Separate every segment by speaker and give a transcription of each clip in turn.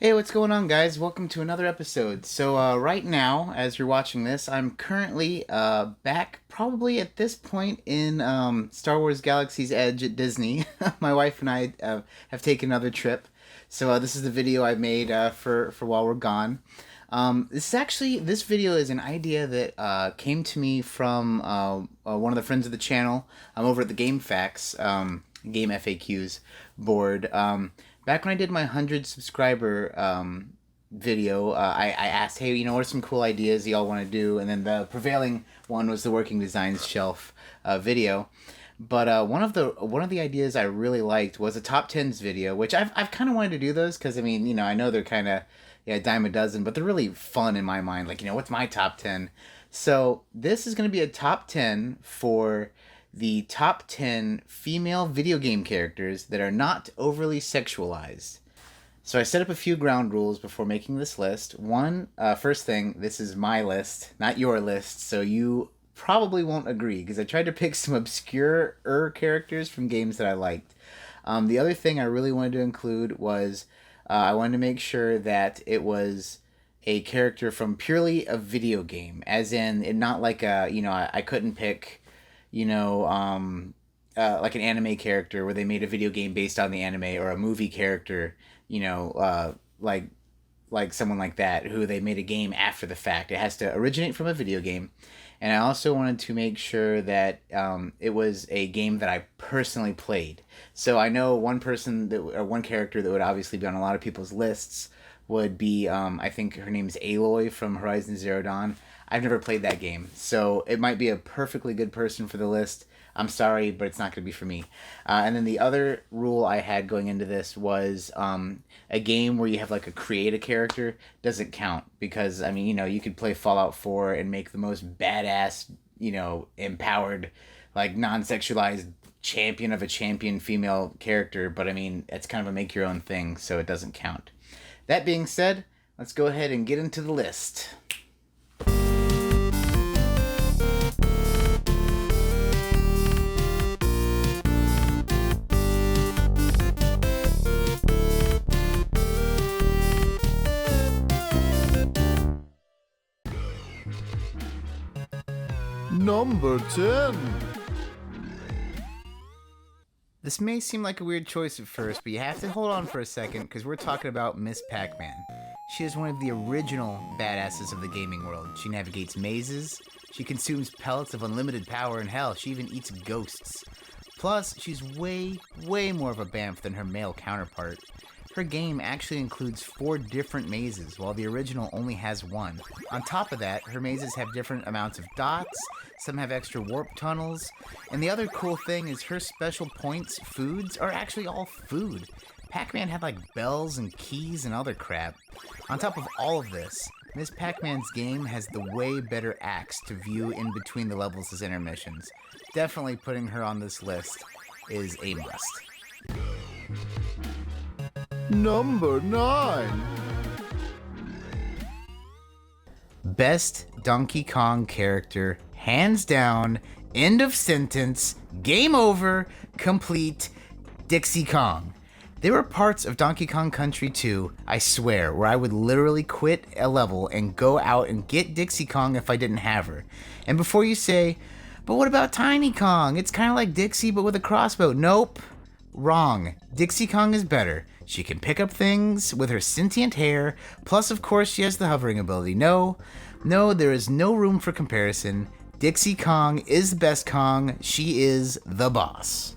Speaker 1: Hey, what's going on, guys? Welcome to another episode. Right now, as you're watching this, I'm currently back probably at this point in Star Wars Galaxy's Edge at Disney. My wife and I have taken another trip. This is the video I made for while we're gone. This video is an idea that came to me from one of the friends of the channel. I'm over at the Game Facts, Game FAQs board. Back when I did my 100 subscriber video, I asked, hey, what are some cool ideas y'all want to do? And then the prevailing one was the Working Designs Shelf video. But one of the ideas I really liked was a top tens video, which I've kind of wanted to do those because I know they're kind of a dime a dozen, but they're really fun in my mind. Like, what's my top 10? So this is going to be a top 10 for the top 10 female video game characters that are not overly sexualized. So I set up a few ground rules before making this list. First thing, this is my list, not your list, so you probably won't agree because I tried to pick some obscure characters from games that I liked. The other thing I really wanted to include was I wanted to make sure that it was a character from purely a video game, as in, not like I couldn't pick like an anime character where they made a video game based on the anime, or a movie character, like someone like that who they made a game after the fact. It has to originate from a video game. And I also wanted to make sure that it was a game that I personally played. So I know one character that would obviously be on a lot of people's lists would be, I think her name's Aloy from Horizon Zero Dawn. I've never played that game, so it might be a perfectly good person for the list. I'm sorry, but it's not going to be for me. And then the other rule I had going into this was a game where you have like a create a character doesn't count, because you could play Fallout 4 and make the most badass, empowered, like non-sexualized champion of a champion female character, but it's kind of a make your own thing, so it doesn't count. That being said, let's go ahead and get into the list.
Speaker 2: Number 10.
Speaker 1: This may seem like a weird choice at first, but you have to hold on for a second because we're talking about Miss PacMan. She is one of the original badasses of the gaming world. She navigates mazes, she consumes pellets of unlimited power, and hell, she even eats ghosts. Plus, she's way, way more of a bamf than her male counterpart. Her game actually includes 4 different mazes, while the original only has 1. On top of that, her mazes have different amounts of dots, some have extra warp tunnels, and the other cool thing is her special points, foods, are actually all food. Pac-Man had like bells and keys and other crap. On top of all of this, Miss Pac-Man's game has the way better acts to view in between the levels as intermissions. Definitely putting her on this list is a must.
Speaker 2: Number 9.
Speaker 1: Best Donkey Kong character, hands down, end of sentence, game over, complete, Dixie Kong. There were parts of Donkey Kong Country 2, I swear, where I would literally quit a level and go out and get Dixie Kong if I didn't have her. And before you say, but what about Tiny Kong? It's kind of like Dixie but with a crossbow. Nope. Wrong. Dixie Kong is better. She can pick up things with her sentient hair, plus of course she has the hovering ability. No, there is no room for comparison. Dixie Kong is the best Kong. She is the boss.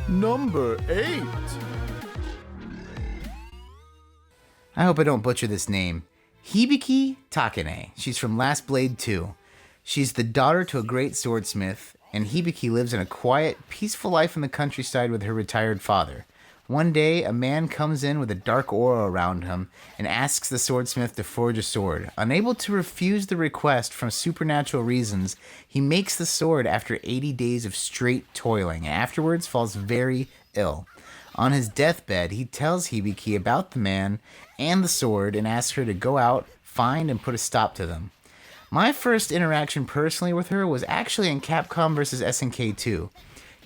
Speaker 2: Number 8.
Speaker 1: I hope I don't butcher this name. Hibiki Takane. She's from Last Blade 2. She's the daughter to a great swordsmith, and Hibiki lives in a quiet, peaceful life in the countryside with her retired father. One day, a man comes in with a dark aura around him and asks the swordsmith to forge a sword. Unable to refuse the request from supernatural reasons, he makes the sword after 80 days of straight toiling, and afterwards falls very ill. On his deathbed, he tells Hibiki about the man and the sword and asks her to go out, find, and put a stop to them. My first interaction personally with her was actually in Capcom vs. SNK 2.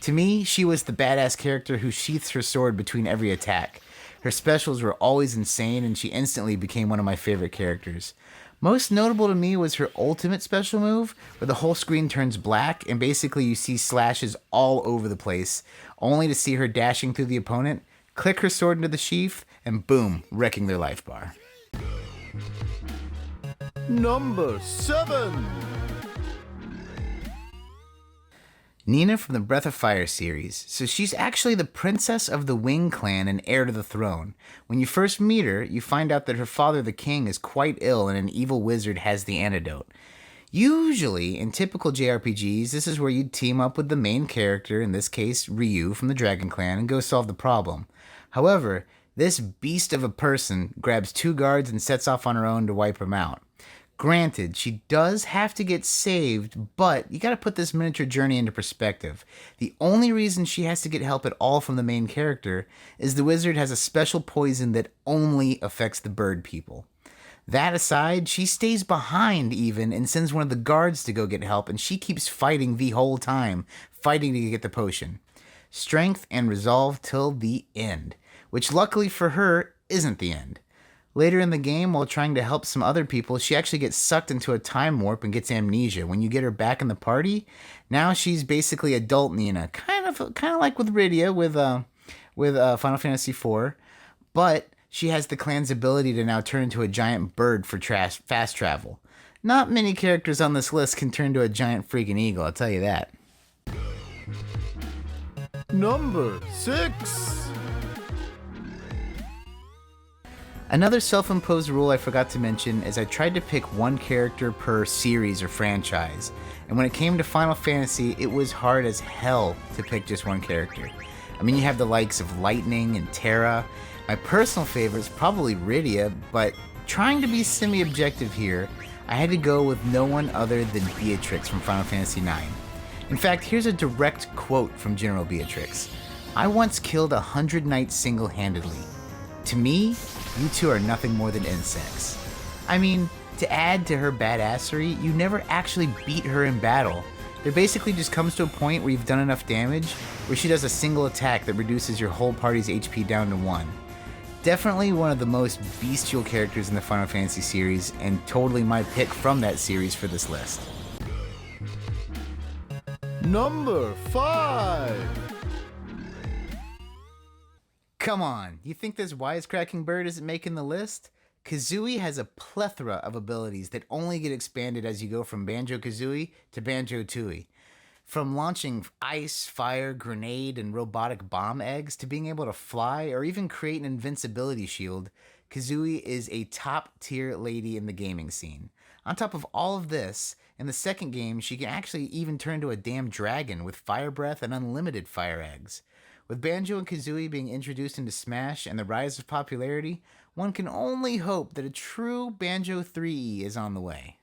Speaker 1: To me, she was the badass character who sheaths her sword between every attack. Her specials were always insane, and she instantly became one of my favorite characters. Most notable to me was her ultimate special move, where the whole screen turns black and basically you see slashes all over the place, only to see her dashing through the opponent, click her sword into the sheath, and boom, wrecking their life bar.
Speaker 2: Number 7.
Speaker 1: Nina from the Breath of Fire series. So she's actually the princess of the Wing clan and heir to the throne. When you first meet her, you find out that her father, the king, is quite ill and an evil wizard has the antidote. Usually, in typical JRPGs, this is where you'd team up with the main character, in this case, Ryu from the Dragon Clan, and go solve the problem. However, this beast of a person grabs 2 guards and sets off on her own to wipe them out. Granted, she does have to get saved, but you gotta put this miniature journey into perspective. The only reason she has to get help at all from the main character is the wizard has a special poison that only affects the bird people. That aside, she stays behind even and sends one of the guards to go get help, and she keeps fighting the whole time, fighting to get the potion. Strength and resolve till the end, which luckily for her isn't the end. Later in the game, while trying to help some other people, she actually gets sucked into a time warp and gets amnesia. When you get her back in the party, now she's basically adult Nina, kind of like with Rydia with Final Fantasy IV, but she has the clan's ability to now turn into a giant bird for fast travel. Not many characters on this list can turn to a giant freaking eagle, I'll tell you that.
Speaker 2: Number 6.
Speaker 1: Another self-imposed rule I forgot to mention is I tried to pick one character per series or franchise, and when it came to Final Fantasy, it was hard as hell to pick just one character. I mean, you have the likes of Lightning and Terra. My personal favorite is probably Rydia, but trying to be semi-objective here, I had to go with no one other than Beatrix from Final Fantasy IX. In fact, here's a direct quote from General Beatrix. "I once killed 100 knights single-handedly. To me, you two are nothing more than insects." I mean, to add to her badassery, you never actually beat her in battle. There basically just comes to a point where you've done enough damage where she does a single attack that reduces your whole party's HP down to 1. Definitely one of the most bestial characters in the Final Fantasy series, and totally my pick from that series for this list.
Speaker 2: Number 5.
Speaker 1: Come on, you think this wisecracking bird isn't making the list? Kazooie has a plethora of abilities that only get expanded as you go from Banjo-Kazooie to Banjo-Tooie. From launching ice, fire, grenade, and robotic bomb eggs to being able to fly or even create an invincibility shield, Kazooie is a top-tier lady in the gaming scene. On top of all of this, in the second game, she can actually even turn into a damn dragon with fire breath and unlimited fire eggs. With Banjo and Kazooie being introduced into Smash and the rise of popularity, one can only hope that a true Banjo 3E is on the way.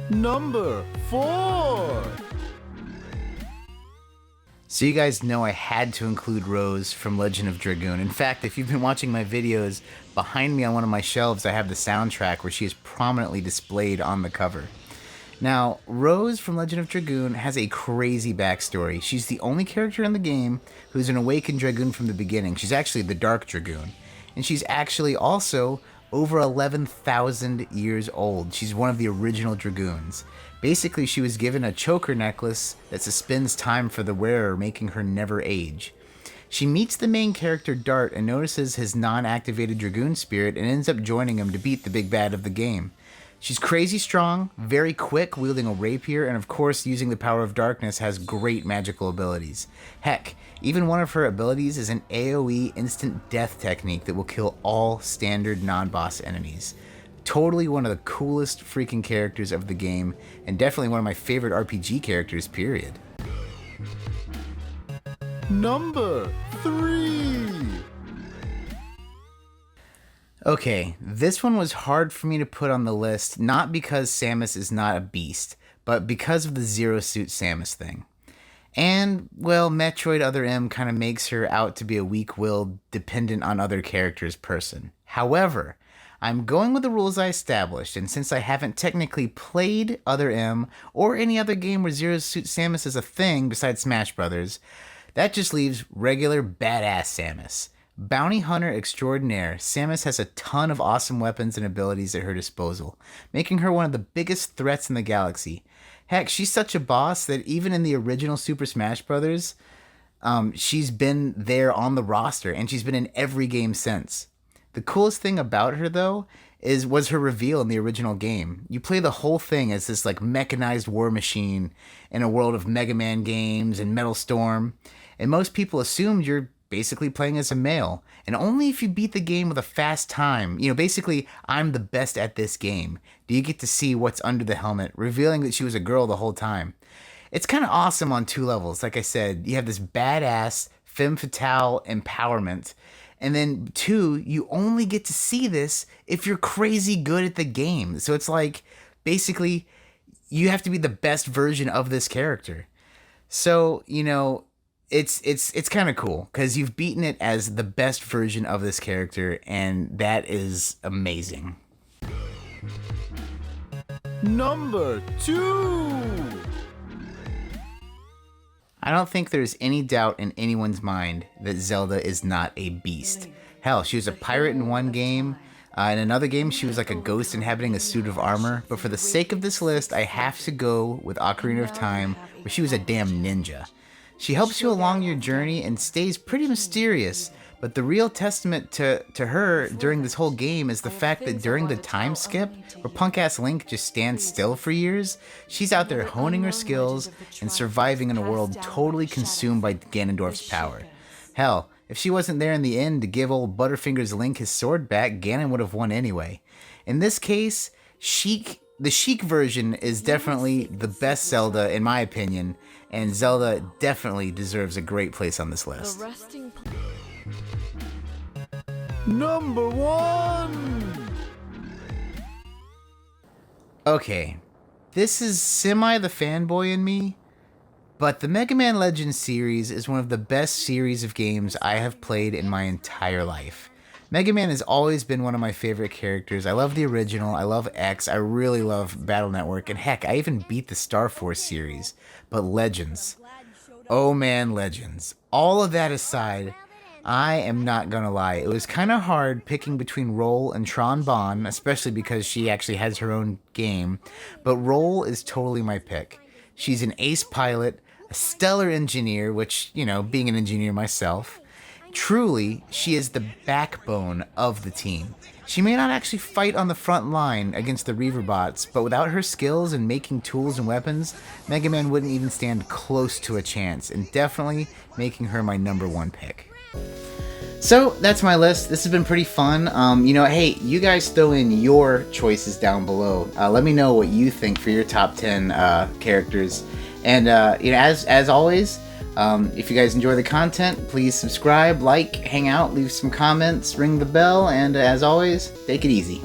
Speaker 2: Number 4.
Speaker 1: So you guys know I had to include Rose from Legend of Dragoon. In fact, if you've been watching my videos, behind me on one of my shelves I have the soundtrack where she is prominently displayed on the cover. Now, Rose from Legend of Dragoon has a crazy backstory. She's the only character in the game who's an awakened Dragoon from the beginning. She's actually the Dark Dragoon. And she's actually also over 11,000 years old. She's one of the original Dragoons. Basically, she was given a choker necklace that suspends time for the wearer, making her never age. She meets the main character Dart and notices his non-activated Dragoon spirit and ends up joining him to beat the big bad of the game. She's crazy strong, very quick, wielding a rapier, and of course using the power of darkness has great magical abilities. Heck, even one of her abilities is an AoE instant death technique that will kill all standard non-boss enemies. Totally one of the coolest freaking characters of the game, and definitely one of my favorite RPG characters, period.
Speaker 2: Number 3.
Speaker 1: Okay, this one was hard for me to put on the list, not because Samus is not a beast, but because of the Zero Suit Samus thing. And, well, Metroid Other M kind of makes her out to be a weak-willed, dependent on other characters person. However, I'm going with the rules I established, and since I haven't technically played Other M or any other game where Zero Suit Samus is a thing besides Smash Brothers, That just leaves regular badass Samus. Bounty hunter extraordinaire, Samus has a ton of awesome weapons and abilities at her disposal, making her one of the biggest threats in the galaxy. Heck, she's such a boss that even in the original Super Smash Bros., she's been there on the roster, and she's been in every game since. The coolest thing about her, though, was her reveal in the original game. You play the whole thing as this like mechanized war machine in a world of Mega Man games and Metal Storm, and most people assumed you're basically playing as a male, and only if you beat the game with a fast time, basically, I'm the best at this game, do you get to see what's under the helmet, revealing that she was a girl the whole time. It's kind of awesome on two levels. Like I said, you have this badass femme fatale empowerment, and then two, you only get to see this if you're crazy good at the game. So it's like, basically, you have to be the best version of this character. So, it's kind of cool because you've beaten it as the best version of this character, and that is amazing.
Speaker 2: Number 2.
Speaker 1: I don't think there's any doubt in anyone's mind that Zelda is not a beast. Hell, she was a pirate in one game. In another game, she was like a ghost inhabiting a suit of armor. But for the sake of this list, I have to go with Ocarina of Time, where she was a damn ninja. She helps you along your journey and stays pretty mysterious, but the real testament to her during this whole game is the fact that during the time skip, where punk-ass Link just stands still for years, she's out there honing her skills and surviving in a world totally consumed by Ganondorf's power. Hell, if she wasn't there in the end to give old Butterfingers Link his sword back, Ganon would have won anyway. In this case, the Sheik version is definitely the best Zelda in my opinion, and Zelda definitely deserves a great place on this list.
Speaker 2: Number 1.
Speaker 1: Okay, this is semi the fanboy in me, but the Mega Man Legends series is one of the best series of games I have played in my entire life. Mega Man has always been one of my favorite characters. I love the original, I love X, I really love Battle Network, and heck, I even beat the Star Force series. But Legends, oh man, Legends. All of that aside, I am not gonna lie, it was kind of hard picking between Roll and Tron Bonne, especially because she actually has her own game, but Roll is totally my pick. She's an ace pilot, a stellar engineer, which, being an engineer myself, truly, she is the backbone of the team. She may not actually fight on the front line against the Reaver bots, but without her skills in making tools and weapons, Mega Man wouldn't even stand close to a chance, and definitely making her my number 1 pick. So, that's my list. This has been pretty fun. Hey, you guys throw in your choices down below. Let me know what you think for your top 10 characters. And, as always, if you guys enjoy the content, please subscribe, like, hang out, leave some comments, ring the bell, and as always, take it easy.